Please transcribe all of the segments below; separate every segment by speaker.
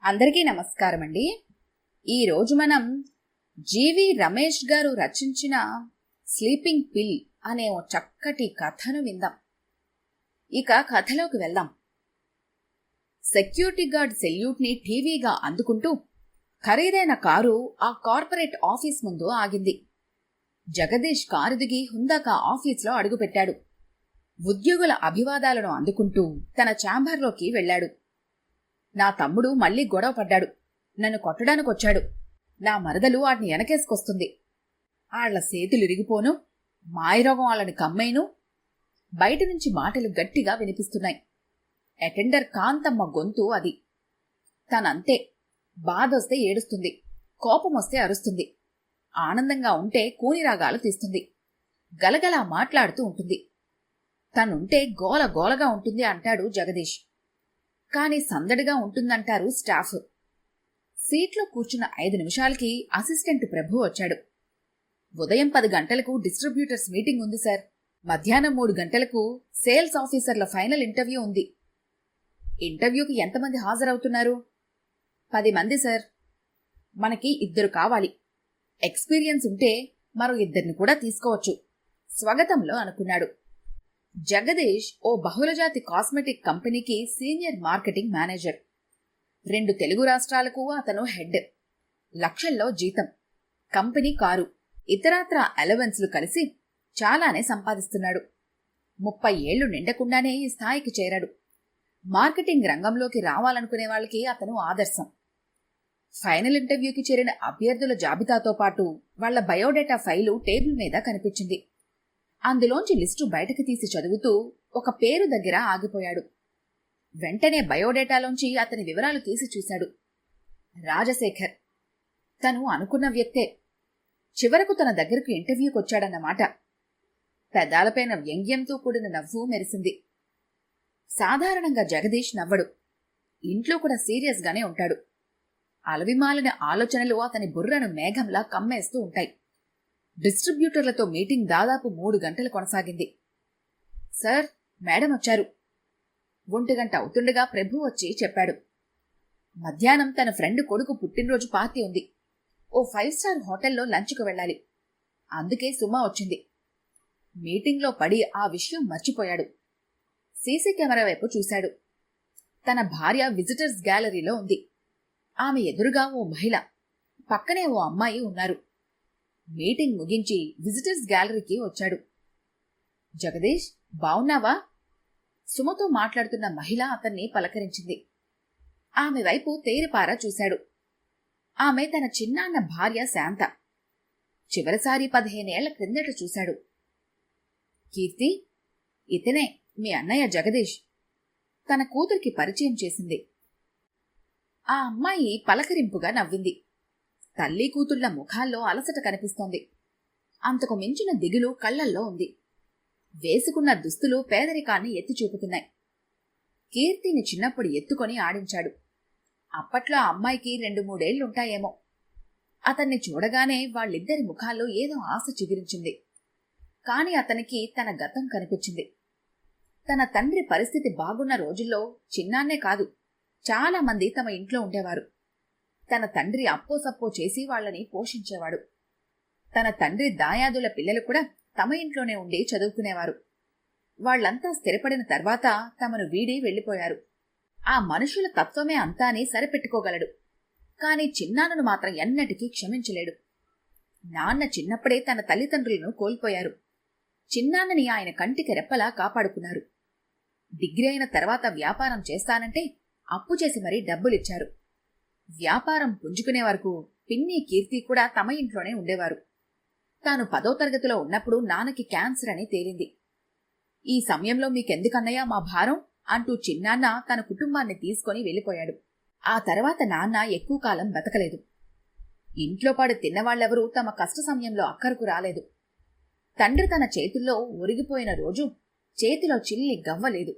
Speaker 1: అందరికీ నమస్కారం అండి. ఈరోజు మనం జీవి రమేష్ గారు రచించిన స్లీపింగ్ పిల్ అనే ఓ చక్కటి కథను విందాం. ఇక కథలోకి వెళ్దాం. సెక్యూరిటీ గార్డ్ సెల్యూట్ని టీవీగా అందుకుంటూ ఖరీదైన కారు ఆ కార్పొరేట్ ఆఫీస్ ముందు ఆగింది. జగదీష్ కారు దిగి హుందాగా ఆఫీస్లో అడుగుపెట్టాడు. ఉద్యోగుల అభివాదాలను అందుకుంటూ తన ఛాంబర్లోకి వెళ్లాడు. నా తమ్ముడు మళ్లీ గొడవ పడ్డాడు. నన్ను కొట్టడానికొచ్చాడు. నా మరదలు వాడిని వెనకేసుకొస్తుంది. ఆళ్ల సేతులిరిగిపోను, మాయరోగం వాళ్ళని కమ్మేను. బయట నుంచి మాటలు గట్టిగా వినిపిస్తున్నాయి. అటెండర్ కాంతమ్మ గొంతు అది. తనంతే. బాధొస్తే ఏడుస్తుంది, కోపమొస్తే అరుస్తుంది, ఆనందంగా ఉంటే కూనిరాగాలు తీస్తుంది, గలగలా మాట్లాడుతూ ఉంటుంది. తనుంటే గోల గోలగా ఉంటుంది అంటాడు జగదీష్. కాని సందడిగా ఉంటుందంటారు స్టాఫ్. సీట్లో కూర్చున్న 5 నిమిషాలకి అసిస్టెంట్ ప్రభు వచ్చాడు. ఉదయం 10 గంటలకు డిస్ట్రిబ్యూటర్స్ మీటింగ్ ఉంది సార్. మధ్యాహ్నం 3 గంటలకు సేల్స్ ఆఫీసర్ల ఫైనల్ ఇంటర్వ్యూ ఉంది. ఇంటర్వ్యూకి ఎంతమంది హాజరవుతున్నారు? 10 మంది సార్. మనకి 2 కావాలి. ఎక్స్పీరియన్స్ ఉంటే మరో 2 కూడా తీసుకోవచ్చు స్వాగతంలో అనుకున్నాడు. జగదీష్ ఓ బహుళజాతి కాస్మెటిక్ కంపెనీకి సీనియర్ మార్కెటింగ్ మేనేజర్. 2 తెలుగు రాష్ట్రాలకు అతను హెడ్. లక్షల్లో జీతం, కంపెనీ కారు, ఇతరాత్రా అలవెన్స్లు కలిసి చాలానే సంపాదిస్తున్నాడు. 30 ఏళ్లు నిండకుండానే ఈ స్థాయికి చేరాడు. మార్కెటింగ్ రంగంలోకి రావాలనుకునే వాళ్ళకి అతను ఆదర్శం. ఫైనల్ ఇంటర్వ్యూకి చేరిన అభ్యర్థుల జాబితాతో పాటు వాళ్ల బయోడేటా ఫైలు టేబుల్ మీద కనిపించింది. అందులోంచి లిస్టు బయటకు తీసి చదువుతూ ఒక పేరు దగ్గర ఆగిపోయాడు. వెంటనే బయోడేటాలోంచి అతని వివరాలు తీసి చూశాడు. రాజశేఖర్. తను అనుకున్న వ్యక్తే. చివరకు తన దగ్గరకు ఇంటర్వ్యూకొచ్చాడన్నమాట. పెదాలపైన వ్యంగ్యంతో కూడిన నవ్వు మెరిసింది. సాధారణంగా జగదీష్ నవ్వడు. ఇంట్లో కూడా సీరియస్గానే ఉంటాడు. అలవిమాలిన ఆలోచనలు అతని బుర్రను మేఘంలా కమ్మేస్తూ ఉంటాయి. డిస్ట్రిబ్యూటర్లతో మీటింగ్ దాదాపు 3 గంటలు కొనసాగింది. సార్, మేడం వచ్చారు. 1 గంట అవుతుండగా ప్రభు వచ్చి చెప్పాడు. మధ్యాహ్నం తన ఫ్రెండ్ కొడుకు పుట్టినరోజు పార్టీ ఉంది. ఓ 5 స్టార్ హోటల్లో లంచ్కు వెళ్ళాలి. అందుకే సుమ వచ్చింది. మీటింగ్లో పడి ఆ విషయం మర్చిపోయాడు. సీసీ కెమెరా వైపు చూశాడు. తన భార్య విజిటర్స్ గ్యాలరీలో ఉంది. ఆమె ఎదురుగా ఓ మహిళ, పక్కనే ఓ అమ్మాయి ఉన్నారు. మీటింగ్ ముగించి విజిటర్స్ గ్యాలరీకి వచ్చాడు. జగదీష్, బావున్నావా? సుమతో మాట్లాడుతున్న మహిళ అతన్ని పలకరించింది. ఆమె వైపు తేరిపారా చూశాడు. ఆమె తన చిన్నాన్న భార్య శాంత. చివరిసారి 15 ఏళ్ల క్రిందట చూశాడు. కీర్తి, ఇతనే మీ అన్నయ్య జగదీష్. తన కూతురికి పరిచయం చేసింది. ఆ అమ్మాయి పలకరింపుగా నవ్వింది. తల్లి కూతుళ్ల ముఖాల్లో అలసట కనిపిస్తోంది. అంతకు మించిన దిగులు కళ్లల్లో ఉంది. వేసుకున్న దుస్తులు పేదరికాన్ని ఎత్తి చూపుతున్నాయి. కీర్తిని చిన్నప్పుడు ఎత్తుకొని ఆడించాడు. అప్పట్లో ఆ అమ్మాయికి 2-3 ఏళ్లుంటాయేమో. అతన్ని చూడగానే వాళ్ళిద్దరి ముఖాల్లో ఏదో ఆశ చిగురించింది. కాని అతనికి తన గతం కనిపించింది. తన తండ్రి పరిస్థితి బాగున్న రోజుల్లో చిన్నాన్నే కాదు, చాలా మంది తమ ఇంట్లో ఉండేవారు. తన తండ్రి అప్పోసప్పో చేసి వాళ్లని పోషించేవాడు. తన తండ్రి దాయాదుల పిల్లలు కూడా తమ ఇంట్లోనే ఉండి చదువుకునేవారు. వాళ్లంతా స్థిరపడిన తర్వాత తమను వీడి వెళ్లిపోయారు. ఆ మనుషుల తత్వమే అంతా అని సరిపెట్టుకోగలడు. కాని చిన్నాన్నను మాత్రం ఎన్నటికీ క్షమించలేడు. నాన్న చిన్నప్పుడే తన తల్లిదండ్రులను కోల్పోయారు. చిన్నాన్నని ఆయన కంటికి రెప్పలా కాపాడుకున్నారు. డిగ్రీ అయిన తర్వాత వ్యాపారం చేస్తానంటే అప్పు చేసి మరీ డబ్బులిచ్చారు. వ్యాపారం పుంజుకునే వరకు పిన్ని, కీర్తి కూడా తమ ఇంట్లోనే ఉండేవారు. తాను 10వ తరగతిలో ఉన్నప్పుడు నాన్నకి క్యాన్సర్ అని తేలింది. ఈ సమయంలో మీకెందుకన్నయ్యా మా భారం అంటూ చిన్నాన్న తన కుటుంబాన్ని తీసుకొని వెళ్లిపోయాడు. ఆ తర్వాత నాన్న ఎక్కువ కాలం బతకలేదు. ఇంట్లో పడి తిన్నవాళ్లెవరూ తమ కష్ట సమయంలో అక్కరకు రాలేదు. తండ్రి తన చేతుల్లో ఒరిగిపోయిన రోజు చేతిలో చిల్లి గవ్వలేదు.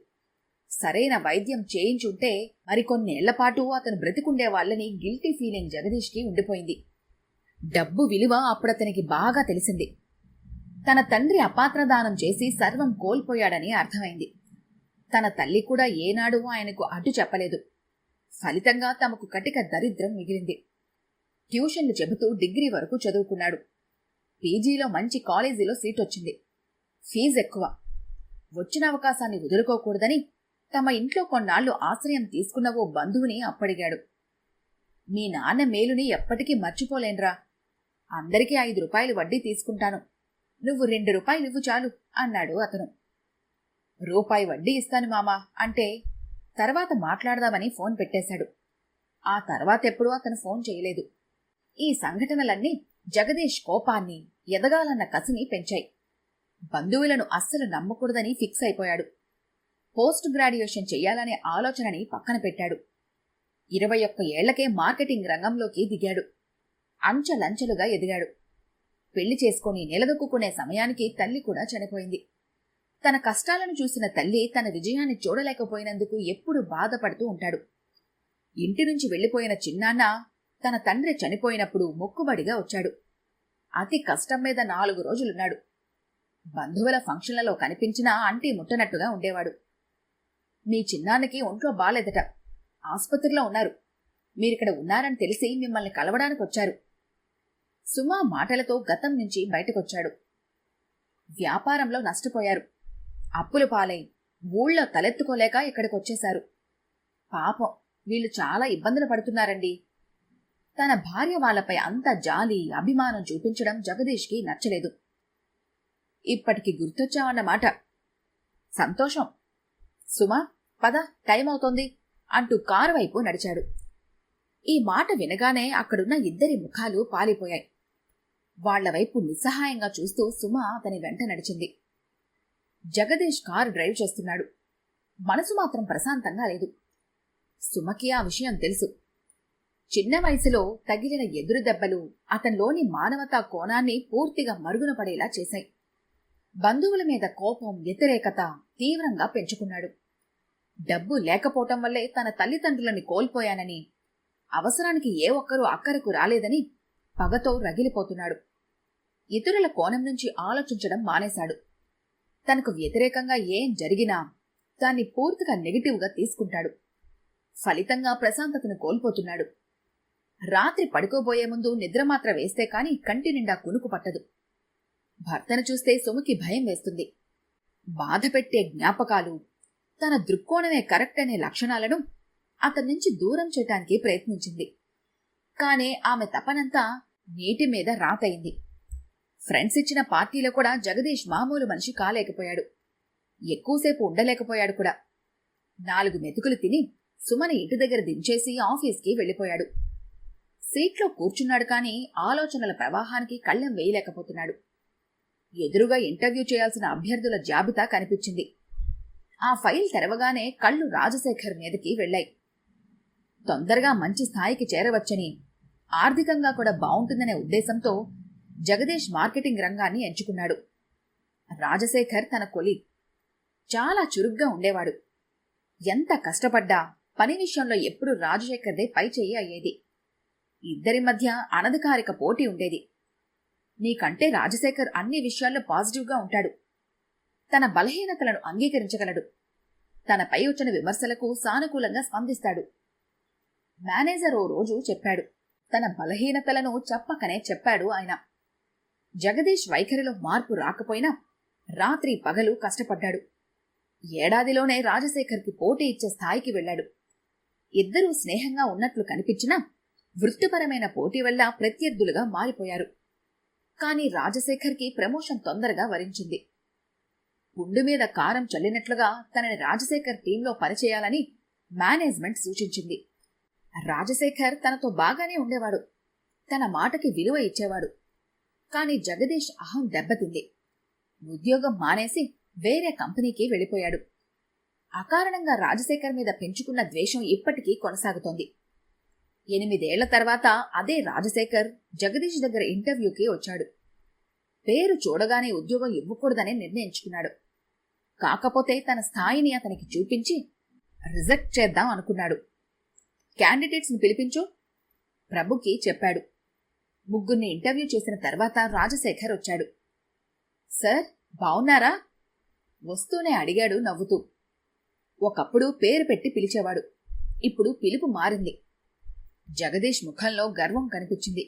Speaker 1: సరైన వైద్యం చేయించుంటే మరికొన్నేళ్లపాటు అతను బ్రతికుండేవాళ్లని గిల్టీ ఫీలింగ్ జగదీష్కి ఉండిపోయింది. డబ్బు విలువ అప్పుడతనికి బాగా తెలిసింది. తన తండ్రి అపాత్రదానం చేసి సర్వం కోల్పోయాడని అర్థమైంది. తన తల్లి కూడా ఏనాడూ ఆయనకు అడ్డు చెప్పలేదు. ఫలితంగా తమకు కటిక దరిద్రం మిగిలింది. ట్యూషన్లు చెబుతూ డిగ్రీ వరకు చదువుకున్నాడు. పీజీలో మంచి కాలేజీలో సీటొచ్చింది. ఫీజు ఎక్కువ. వచ్చిన అవకాశాన్ని వదులుకోకూడదని తమ ఇంట్లో కొన్నాళ్లు ఆశ్రయం తీసుకున్న ఓ బంధువుని అప్పడిగాడు. మీ నాన్న మేలుని ఎప్పటికీ మర్చిపోలేన్రా. అందరికీ 5 రూపాయలు వడ్డీ తీసుకుంటాను, నువ్వు 2 రూపాయలు ఇవ్వు చాలు అన్నాడు అతను. రూపాయి వడ్డీ ఇస్తాను మామా అంటే తర్వాత మాట్లాడదామని ఫోన్ పెట్టేశాడు. ఆ తర్వాతెప్పుడూ అతను ఫోన్ చేయలేదు. ఈ సంఘటనలన్నీ జగదీష్ కోపాన్ని, ఎదగాలన్న కసిని పెంచాయి. బంధువులను అస్సలు నమ్మకూడదని ఫిక్స్ అయిపోయాడు. పోస్ట్ గ్రాడ్యుయేషన్ చెయ్యాలనే ఆలోచనని పక్కన పెట్టాడు. 21 ఏళ్లకే మార్కెటింగ్ రంగంలోకి దిగాడు. అంచెలంచెలుగా ఎదిగాడు. పెళ్లి చేసుకుని నిలదొక్కునే సమయానికి తల్లి కూడా చనిపోయింది. తన కష్టాలను చూసిన తల్లి తన విజయాన్ని చూడలేకపోయినందుకు ఎప్పుడూ బాధపడుతూ ఉంటాడు. ఇంటి నుంచి వెళ్లిపోయిన చిన్నాన్న తన తండ్రి చనిపోయినప్పుడు మొక్కుబడిగా వచ్చాడు. అతి కష్టం మీద 4 రోజులున్నాడు. బంధువుల ఫంక్షన్లలో కనిపించినా అంటీ ముట్టనట్టుగా ఉండేవాడు. మీ చిన్నాన్నకి ఒంట్లో బాలేదట, ఆసుపత్రిలో ఉన్నారు, మీరిక్కడ ఉన్నారని తెలిసి మిమ్మల్ని కలవడానికొచ్చారు. సుమా మాటలతో గతం నుంచి బయటకొచ్చాడు. వ్యాపారంలో నష్టపోయారు. అప్పులు పాలై ఊళ్ళో తలెత్తుకోలేక ఇక్కడికొచ్చేశారు. పాపం, వీళ్ళు చాలా ఇబ్బందులు పడుతున్నారండి. తన భార్య వాళ్లపై అంత జాలి, అభిమానం చూపించడం జగదీష్కి నచ్చలేదు. ఇప్పటికి గుర్తొచ్చావన్నమాట. సంతోషం. సుమా, పద, టైం అవుతోంది అంటూ కారు వైపు నడిచాడు. ఈ మాట వినగానే అక్కడున్న ఇద్దరి ముఖాలు పాలిపోయాయి. వాళ్లవైపు నిస్సహాయంగా చూస్తూ సుమ అతని వెంట నడిచింది. జగదీష్ కారు డ్రైవ్ చేస్తున్నాడు. మనసు మాత్రం ప్రశాంతంగా లేదు. సుమకి ఆ విషయం తెలుసు. చిన్న వయసులో తగిలిన ఎదురు దెబ్బలు అతనిలోని మానవతా కోణాన్ని పూర్తిగా మరుగున పడేలా చేశాయి. బంధువుల మీద కోపం, వ్యతిరేకత తీవ్రంగా పెంచుకున్నాడు. డబ్బు లేకపోవటం వల్లే తన తల్లిదండ్రులని కోల్పోయానని, అవసరానికి ఏ ఒక్కరూ అక్కరకు రాలేదని పగతో రగిలిపోతున్నాడు. ఇతరుల కోణం నుంచి ఆలోచించడం మానేశాడు. తనకు వ్యతిరేకంగా ఏం జరిగినా దాన్ని పూర్తిగా నెగిటివ్గా తీసుకుంటాడు. ఫలితంగా ప్రశాంతతను కోల్పోతున్నాడు. రాత్రి పడుకోబోయే ముందు నిద్రమాత్ర వేస్తే కాని కంటి నిండా కునుకు పట్టదు. భర్తను చూస్తే సుమకి భయం వేస్తుంది. బాధ పెట్టే జ్ఞాపకాలు, తన దృక్కోణమే కరెక్ట్ అనే లక్షణాలను అతని నుంచి దూరం చేయటానికి ప్రయత్నించింది. కానే ఆమె తపనంతా నీటి మీద రాతయింది. ఫ్రెండ్స్ ఇచ్చిన పార్టీలో కూడా జగదీష్ మామూలు మనిషి కాలేకపోయాడు. ఎక్కువసేపు ఉండలేకపోయాడు కూడా. 4 మెతుకులు తిని సుమని ఇంటి దగ్గర దించేసి ఆఫీస్కి వెళ్లిపోయాడు. సీట్లో కూర్చున్నాడు కాని ఆలోచనల ప్రవాహానికి కళ్ళెం వేయలేకపోతున్నాడు. ఎదురుగా ఇంటర్వ్యూ చేయాల్సిన అభ్యర్థుల జాబితా కనిపించింది. ఆ ఫైల్ తెరవగానే కళ్ళు రాజశేఖర్ మీదకి వెళ్లాయి. తొందరగా మంచి స్థాయికి చేరవచ్చని, ఆర్థికంగా కూడా బావుంటుందనే ఉద్దేశంతో జగదీష్ మార్కెటింగ్ రంగాన్ని ఎంచుకున్నాడు. రాజశేఖర్ తన కొలీగ్. చాలా చురుగ్గా ఉండేవాడు. ఎంత కష్టపడ్డా పని విషయంలో ఎప్పుడూ రాజశేఖర్దే పై చెయ్యి అయ్యేది. ఇద్దరి మధ్య అనధికారిక పోటీ ఉండేది. నీకంటే రాజశేఖర్ అన్ని విషయాల్లో పాజిటివ్గా ఉంటాడు. తన బలహీనతలను అంగీకరించగలడు. తనపై వచ్చిన విమర్శలకు సానుకూలంగా స్పందిస్తాడు. మేనేజర్ ఓ రోజు చెప్పాడు. తన బలహీనతలను చెప్పకనే చెప్పాడు ఆయన. జగదీష్ వైఖరిలో మార్పు రాకపోయినా రాత్రి పగలు కష్టపడ్డాడు. ఏడాదిలోనే రాజశేఖర్కి పోటీ ఇచ్చే స్థాయికి వెళ్లాడు. ఇద్దరూ స్నేహంగా ఉన్నట్లు కనిపించినా వృత్తిపరమైన పోటీ వల్ల ప్రత్యర్థులుగా మారిపోయారు. కాని రాజశేఖర్కి ప్రమోషన్ తొందరగా వరించింది. పుండు మీద కారం చల్లినట్లుగా తనని రాజశేఖర్ టీంలో పనిచేయాలని మేనేజ్మెంట్ సూచించింది. రాజశేఖర్ తనతో బాగానే ఉండేవాడు. తన మాటకి విలువ ఇచ్చేవాడు. కాని జగదీష్ అహం దెబ్బతింది. ఉద్యోగం మానేసి వేరే కంపెనీకి వెళ్లిపోయాడు. అకారణంగా రాజశేఖర్ మీద పెంచుకున్న ద్వేషం ఇప్పటికీ కొనసాగుతోంది. 8 ఏళ్ల తర్వాత అదే రాజశేఖర్ జగదీష్ దగ్గర ఇంటర్వ్యూకి వచ్చాడు. పేరు చూడగానే ఉద్యోగం ఇవ్వకూడదని నిర్ణయించుకున్నాడు. కాకపోతే తన స్థాయిని అతనికి చూపించి రిజెక్ట్ చేద్దాం అనుకున్నాడు. క్యాండిడేట్స్ని పిలిపించు ప్రభుకి చెప్పాడు. 3 ఇంటర్వ్యూ చేసిన తర్వాత రాజశేఖర్ వచ్చాడు. సార్, బావున్నారా? వస్తూనే అడిగాడు నవ్వుతూ. ఒకప్పుడు పేరు పెట్టి పిలిచేవాడు. ఇప్పుడు పిలుపు మారింది. జగదీష్ ముఖంలో గర్వం కనిపించింది.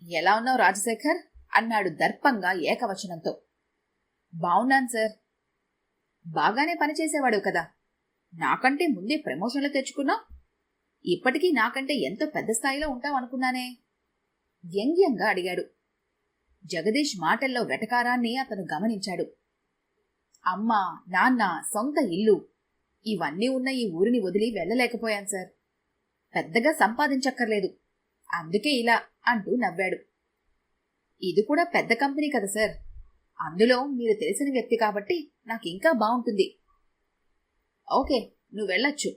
Speaker 1: ఎలా ఉన్నావు రాజశేఖర్ అన్నాడు దర్పంగా ఏకవచనంతో. బావున్నాను సార్. బాగానే పనిచేసేవాడు కదా, నాకంటే ముందే ప్రమోషన్లు తెచ్చుకున్నావు. ఇప్పటికీ నాకంటే ఎంతో పెద్ద స్థాయిలో ఉంటావనుకున్నానే వ్యంగ్యంగా అడిగాడు. జగదీష్ మాటల్లో వెటకారాన్ని అతను గమనించాడు. అమ్మ, నాన్న, సొంత ఇల్లు ఇవన్నీ ఉన్న ఈ ఊరిని వదిలి వెళ్ళలేకపోయాను సార్. పెద్దగా సంపాదించక్కర్లేదు, అందుకే ఇలా అంటూ నవ్వాడు. ఇది కూడా పెద్ద కంపెనీ కదా సార్, అందులో మీరు తెలిసిన వ్యక్తి కాబట్టి నాకింకా బావుంటుంది. ఓకే, నువ్వు వెళ్ళొచ్చు.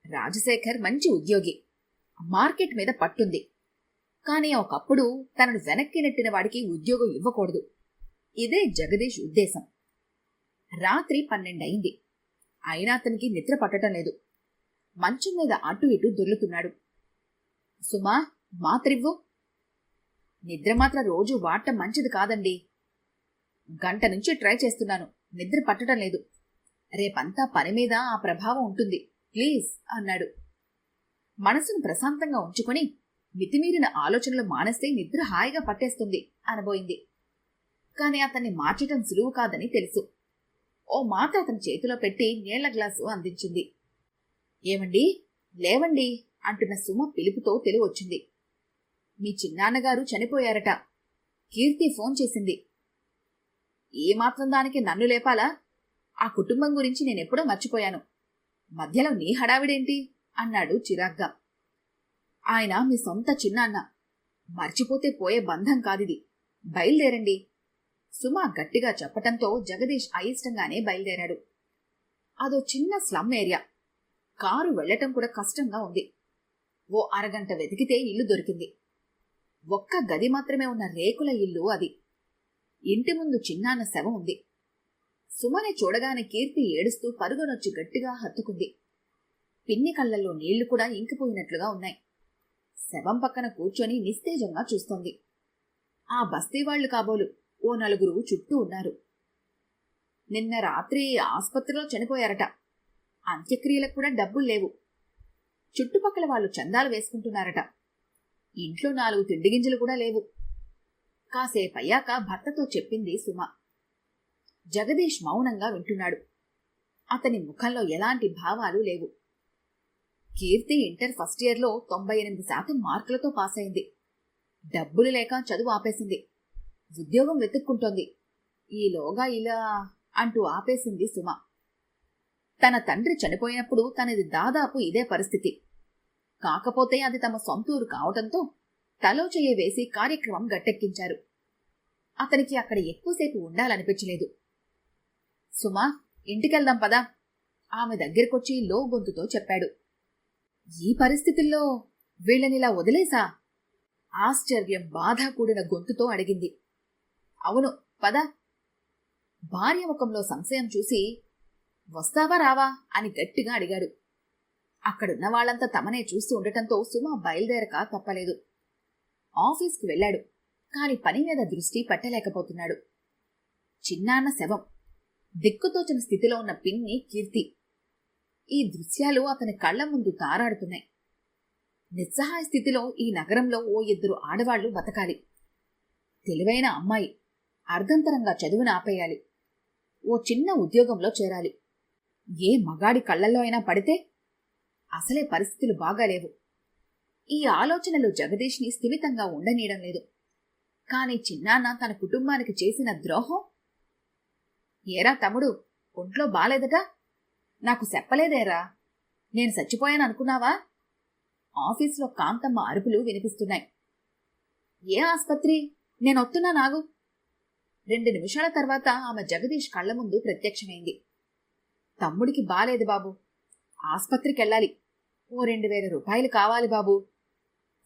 Speaker 1: రాజశేఖర్ మంచి ఉద్యోగి, మార్కెట్ మీద పట్టుంది. కానీ ఒకప్పుడు తనను వెనక్కి నెట్టిన వాడికి ఉద్యోగం ఇవ్వకూడదు. ఇదే జగదీష్ ఉద్దేశం. రాత్రి 12 అయింది. అయినా అతనికి నిద్ర పట్టడం లేదు. మంచం మీద అటు ఇటు దొర్లుతున్నాడు. సుమా, మాత్రివ్వు. నిద్ర మాత్రం రోజు వాడటం మంచిది కాదండి. గంట నుంచి ట్రై చేస్తున్నాను, నిద్ర పట్టడం లేదు. రేపంతా పని మీద ఆ ప్రభావం ఉంటుంది, ప్లీజ్ అన్నాడు. మనసును ప్రశాంతంగా ఉంచుకొని మితిమీరిన ఆలోచనలు మానేస్తే నిద్ర హాయిగా పట్టేస్తుంది అనబోయింది. కాని అతన్ని మార్చటం సులువు కాదని తెలుసు. ఓ మాత్ర అతని చేతిలో పెట్టి నీళ్ల గ్లాసు అందించింది. ఏమండి, లేవండి అంటున్న సుమ పిలుపుతో తెలివొచ్చింది. మీ చిన్నాన్నగారు చనిపోయారట, కీర్తి ఫోన్ చేసింది. ఏమాత్రం దానికి నన్ను లేపాలా? ఆ కుటుంబం గురించి నేనెప్పుడో మర్చిపోయాను. మధ్యలో నీ హడావిడేంటి అన్నాడు చిరాగ్గా. ఆయన మీ సొంత చిన్నాన్న, మర్చిపోతే పోయే బంధం కాదిది. బయలుదేరండి. సుమ గట్టిగా చెప్పటంతో జగదీష్ అయిష్టంగానే బయలుదేరాడు. అదో చిన్న స్లమ్ ఏరియా, కారు వెళ్లటం కూడా కష్టంగా ఉంది. ఓ అరగంట వెతికితే ఇల్లు దొరికింది. ఒక్క గది మాత్రమే ఉన్న రేకుల ఇల్లు అది. ఇంటి ముందు చిన్నాన్న శవం ఉంది. సుమని చూడగానే కీర్తి ఏడుస్తూ పరుగునొచ్చి గట్టిగా హత్తుకుంది. పిన్ని కళ్ళల్లో నీళ్లు కూడా ఇంకిపోయినట్లుగా ఉన్నాయి. శవం పక్కన కూర్చొని నిస్తేజంగా చూస్తోంది. ఆ బస్తీవాళ్లు కాబోలు ఓ 4 చుట్టూ ఉన్నారు. నిన్న రాత్రి ఆస్పత్రిలో చనిపోయారట. అంత్యక్రియలకు కూడా డబ్బులు లేవు. చుట్టుపక్కల వాళ్ళు చందాలు వేసుకుంటున్నారట. ఇంట్లో 4 తిండిగింజలు కూడా లేవు. కాసేపయ్యాక భర్తతో చెప్పింది సుమ. జగదీష్ మౌనంగా వింటున్నాడు. అతని ముఖంలో ఎలాంటి భావాలు లేవు. కీర్తి ఇంటర్ ఫస్ట్ ఇయర్లో 98% మార్కులతో పాస్ అయింది. డబ్బులు లేక చదువు ఆపేసింది. ఉద్యోగం వెతుక్కుంటోంది. ఈలోగా ఇలా అంటూ ఆపేసింది సుమ. తన తండ్రి చనిపోయినప్పుడు తనది దాదాపు ఇదే పరిస్థితి. కాకపోతే అది తమ సొంతూరు కావటంతో తలో చెయ్య వేసి కార్యక్రమం గట్టెక్కించారు. అతనికి అక్కడ ఎక్కువసేపు ఉండాలనిపించలేదు. సుమా, ఇంటికెళ్దాం పదా, ఆమె దగ్గరకొచ్చి లో గొంతుతో చెప్పాడు. ఈ పరిస్థితుల్లో వీళ్ళనిలా వదిలేసా? ఆశ్చర్యం, బాధ కూడిన గొంతుతో అడిగింది. అవును, పద. భార్య ముఖంలో సంశయం చూసి వస్తావా రావా అని గట్టిగా అడిగాడు. అక్కడున్న వాళ్ళంతా తమనే చూస్తూ ఉండటంతో సుమ బయలుదేరక తప్పలేదు. ఆఫీస్కి వెళ్లాడు. కాని పని మీద దృష్టి పెట్టలేకపోతున్నాడు. చిన్నాన్న శవం, దిక్కుతోచిన స్థితిలో ఉన్న పిన్ని కీర్తి, ఈ దృశ్యాలు అతని కళ్ల ముందు తారాడుతున్నాయి. నిస్సహాయ స్థితిలో ఈ నగరంలో ఓ 2 ఆడవాళ్లు బతకాలి. తెలివైన అమ్మాయి, అర్ధంతరంగా చదువును ఆపేయాలి. ఓ చిన్న ఉద్యోగంలో చేరాలి. ఏ మగాడి కళ్లల్లో అయినా పడితే? అసలే పరిస్థితులు బాగాలేవు. ఈ ఆలోచనలు జగదీష్ని స్థిమితంగా ఉండనీయడం లేదు. కాని చిన్నాన్న తన కుటుంబానికి చేసిన ద్రోహం. ఏరా తమ్ముడు, ఒంట్లో బాలేదట, నాకు చెప్పలేదేరా? నేను చచ్చిపోయాననుకున్నావా? ఆఫీసులో కాంతమ్మ అరుపులు వినిపిస్తున్నాయి. ఏ ఆస్పత్రి? నేనొత్తున్నా నాగు. 2 నిమిషాల తర్వాత ఆమె జగదీష్ కళ్ల ముందు ప్రత్యక్షమైంది. తమ్ముడికి బాలేదు బాబు, ఆస్పత్రికెళ్ళాలి. ఓ 2000 రూపాయలు కావాలి బాబు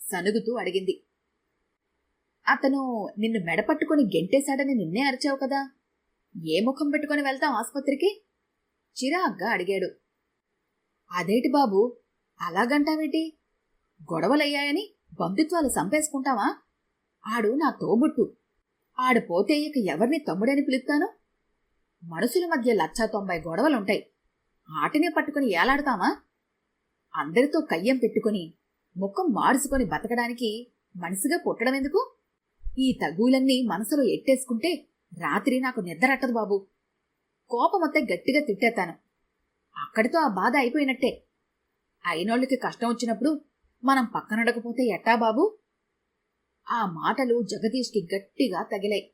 Speaker 1: సనుగుతూ అడిగింది. అతను నిన్ను మెడపట్టుకుని గెంటేశాడని నిన్నే అరిచావు కదా, ఏ ముఖం పెట్టుకుని వెళ్తాం ఆస్పత్రికి? చిరాగ్గా అడిగాడు. అదేటి బాబు అలాగంటావేటి? గొడవలయ్యాయని బంధుత్వాలు సంపేసుకుంటావా? ఆడు నా తోబుట్టు. ఆడు పోతే ఇక ఎవరిని తమ్ముడని పిలుస్తాను? మనుషుల మధ్య 190 గొడవలుంటాయి. ఆటినే పట్టుకుని ఏలాడతామా? అందరితో కయ్యం పెట్టుకుని ముఖం మాడుసుకొని బతకడానికి మనిషిగా పుట్టడమెందుకు? ఈ తగులన్నీ మనసులో ఎట్టేసుకుంటే రాత్రి నాకు నిద్రట్టదు బాబు. కోపమొత్తే గట్టిగా తిట్టేతాను. అక్కడితో ఆ బాధ అయిపోయినట్టే. అయినోళ్ళకి కష్టం వచ్చినప్పుడు మనం పక్కనడకపోతే ఎట్టా బాబు? ఆ మాటలు జగదీష్కి గట్టిగా తగిలాయి.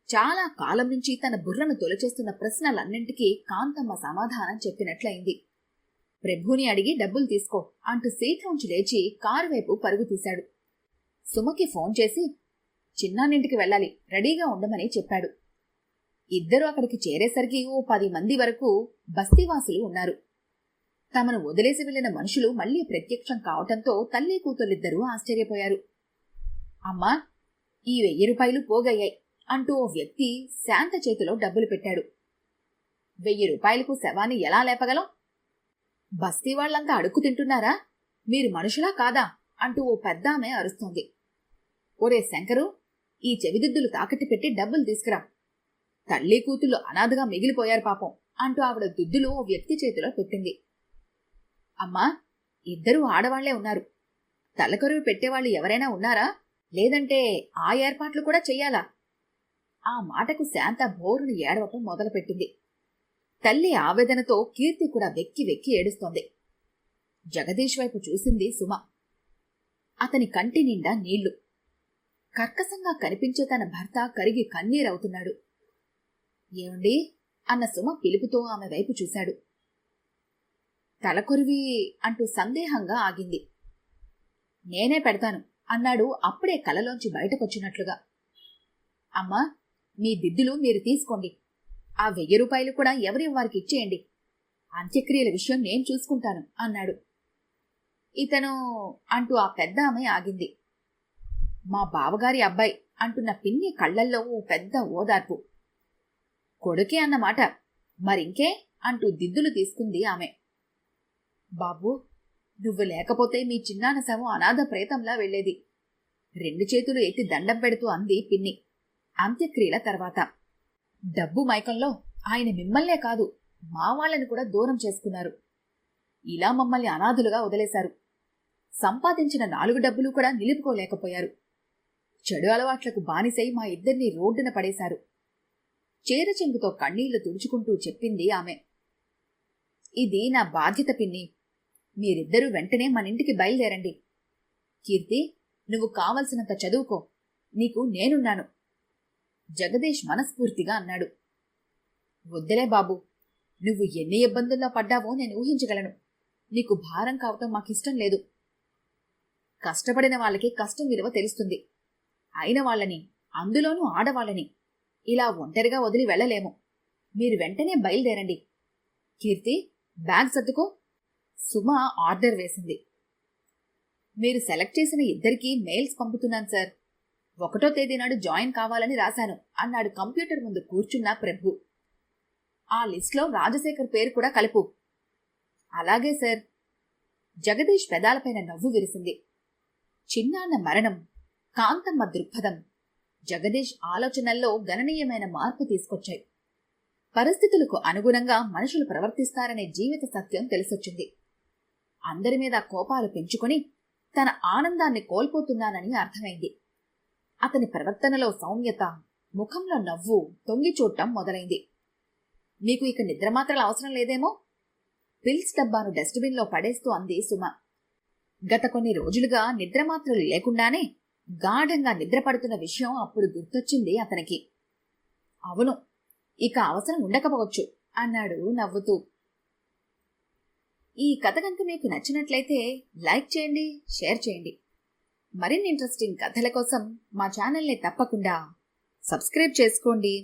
Speaker 1: చాలా కాలం నుంచి తన బుర్రను తొలచేస్తున్న ప్రశ్నలన్నింటికీ కాంతమ్మ సమాధానం చెప్పినట్లయింది. ప్రభుని అడిగి డబ్బులు తీసుకో అంటూ సీట్లోంచి లేచి కారు వైపు పరుగు తీశాడు. సుమకి ఫోన్ చేసి చిన్నాన్నింటికి వెళ్ళాలి, రెడీగా ఉండమని చెప్పాడు. ఇద్దరూ అక్కడికి చేరేసరికి ఓ 10 మంది వరకు బస్తీవాసులు ఉన్నారు. తమను వదిలేసి వెళ్లిన మనుషులు మళ్లీ ప్రత్యక్షం కావటంతో తల్లి కూతులిద్దరూ ఆశ్చర్యపోయారు. అమ్మా, ఈ 1000 రూపాయలు పోగయ్యాయి అంటూ ఓ వ్యక్తి శాంత చేతిలో డబ్బులు పెట్టాడు. 1000 రూపాయలకు శవాన్ని ఎలా లేపగలం? బస్తీవాళ్లంతా అడుక్కు తింటున్నారా? మీరు మనుషులా కాదా అంటూ ఓ పెద్దామె అరుస్తోంది. ఒరే శంకరు, ఈ చెవిదిద్దులు తాకట్టు పెట్టి డబ్బులు తీసుకురా. తల్లి కూతుళ్ళు అనాథగా మిగిలిపోయారు పాపం అంటూ ఆవిడ దుద్దులు ఓ వ్యక్తి చేతిలో పెట్టింది. అమ్మా, ఇద్దరూ ఆడవాళ్లే ఉన్నారు. తలకరువు పెట్టేవాళ్లు ఎవరైనా ఉన్నారా? లేదంటే ఆ ఏర్పాట్లు కూడా చెయ్యాలా? ఆ మాటకు శాంత బోరును ఏడవటం మొదలుపెట్టింది. తల్లి ఆవేదనతో కీర్తి కూడా వెక్కి వెక్కి ఏడుస్తోంది. జగదీష్ వైపు చూసింది సుమ. అతని కంటి నిండా నీళ్లు. కర్కశంగా కనిపించే తన భర్త కరిగి కన్నీరవుతున్నాడు. ఏమండి అన్న సుమ పిలుపుతో ఆమె వైపు చూశాడు. తలకొరివి అంటూ సందేహంగా ఆగింది. నేనే పెడతాను అన్నాడు అప్పుడే కలలోంచి బయటకొచ్చినట్లుగా. అమ్మా, మీ దిద్దులు మీరు తీసుకోండి. ఆ 1000 రూపాయలు కూడా ఎవరి వారికి ఇచ్చేయండి. అంత్యక్రియల విషయం నేను చూసుకుంటాను అన్నాడు. ఇతను అంటూ ఆ పెద్ద ఆమె ఆగింది. మా బావగారి అబ్బాయి అంటున్న పిన్ని కళ్లల్లో ఓ పెద్ద ఓదార్పు. కొడుకే అన్నమాట, మరింకే అంటూ దిద్దులు తీసుకుంది ఆమె. బాబూ, నువ్వు లేకపోతే మీ చిన్నాన్న శవం అనాథ ప్రేతంలా వెళ్లేది. 2 చేతులు ఎత్తి దండం పెడుతూ అంది పిన్ని అంత్యక్రియల తర్వాత. డబ్బు మైకంలో ఆయన మిమ్మల్నే కాదు, మా వాళ్ళని కూడా దూరం చేసుకున్నారు. ఇలా మమ్మల్ని అనాథులుగా వదిలేశారు. సంపాదించిన 4 డబ్బులు కూడా నిలుపుకోలేకపోయారు. చెడు అలవాట్లకు బానిసై మా ఇద్దరినీ రోడ్డున పడేశారు. చేరచెంగుతో కన్నీళ్లు తుడుచుకుంటూ చెప్పింది ఆమె. ఇది నా బాధ్యత పిన్ని. మీరిద్దరూ వెంటనే మనింటికి బయలుదేరండి. కీర్తి, నువ్వు కావలసినంత చదువుకో, నీకు నేనున్నాను. జగదీష్ మనస్ఫూర్తిగా అన్నాడు. వద్దులే బాబు, నువ్వు ఎన్ని ఇబ్బందుల్లో పడ్డావో నేను ఊహించగలను. నీకు భారం కావటం మాకిష్టం లేదు. కష్టపడిన వాళ్ళకి కష్టం విలువ తెలుస్తుంది. అయిన వాళ్ళని, అందులోనూ ఆడవాళ్ళని ఇలా ఒంటరిగా వదిలి వెళ్లలేము. మీరు వెంటనే బయలుదేరండి. కీర్తి, బ్యాగ్ సర్దుకో. సుమ ఆర్డర్ వేసింది. మీరు సెలెక్ట్ చేసిన ఇద్దరికీ మెయిల్స్ పంపుతున్నాను సార్. 1వ తేదీ నాడు జాయిన్ కావాలని రాశాను అన్నాడు కంప్యూటర్ ముందు కూర్చున్న ప్రభు. ఆ లిస్ట్లో రాజశేఖర్ పేరు కూడా కలుపు. అలాగే సార్. జగదీష్ పెదాలపైన నవ్వు విరిసింది. చిన్నాన్న మరణం, కాంతమ్మ దృక్పథం జగదీష్ ఆలోచనల్లో గణనీయమైన మార్పు తీసుకొచ్చాయి. పరిస్థితులకు అనుగుణంగా మనుషులు ప్రవర్తిస్తారనే జీవిత సత్యం తెలిసొచ్చింది. అందరి మీద కోపాలు పెంచుకొని తన ఆనందాన్ని కోల్పోతున్నానని అర్థమైంది. అతని ప్రవర్తనలో సౌమ్యత, ముఖంలో నవ్వు తొంగి చూడటం మొదలైంది. మీకు ఇక నిద్రమాత్రలు అవసరం లేదేమో? పిల్స్ డబ్బాను డస్ట్బిన్లో పడేస్తూ అంది సుమ. గత కొన్ని రోజులుగా నిద్రమాత్రలు లేకుండానే గాఢంగా నిద్రపడుతున్న విషయం అప్పుడు గుర్తొచ్చింది అతనికి. అవును, ఇక అవసరం ఉండకపోవచ్చు అన్నాడు నవ్వుతూ. ఈ కథ కనుక మీకు నచ్చినట్లయితే లైక్ చేయండి, షేర్ చేయండి. మరిన్ని ఇంట్రెస్టింగ్ కథల కోసం మా ఛానల్ని తప్పకుండా సబ్స్క్రైబ్ చేసుకోండి.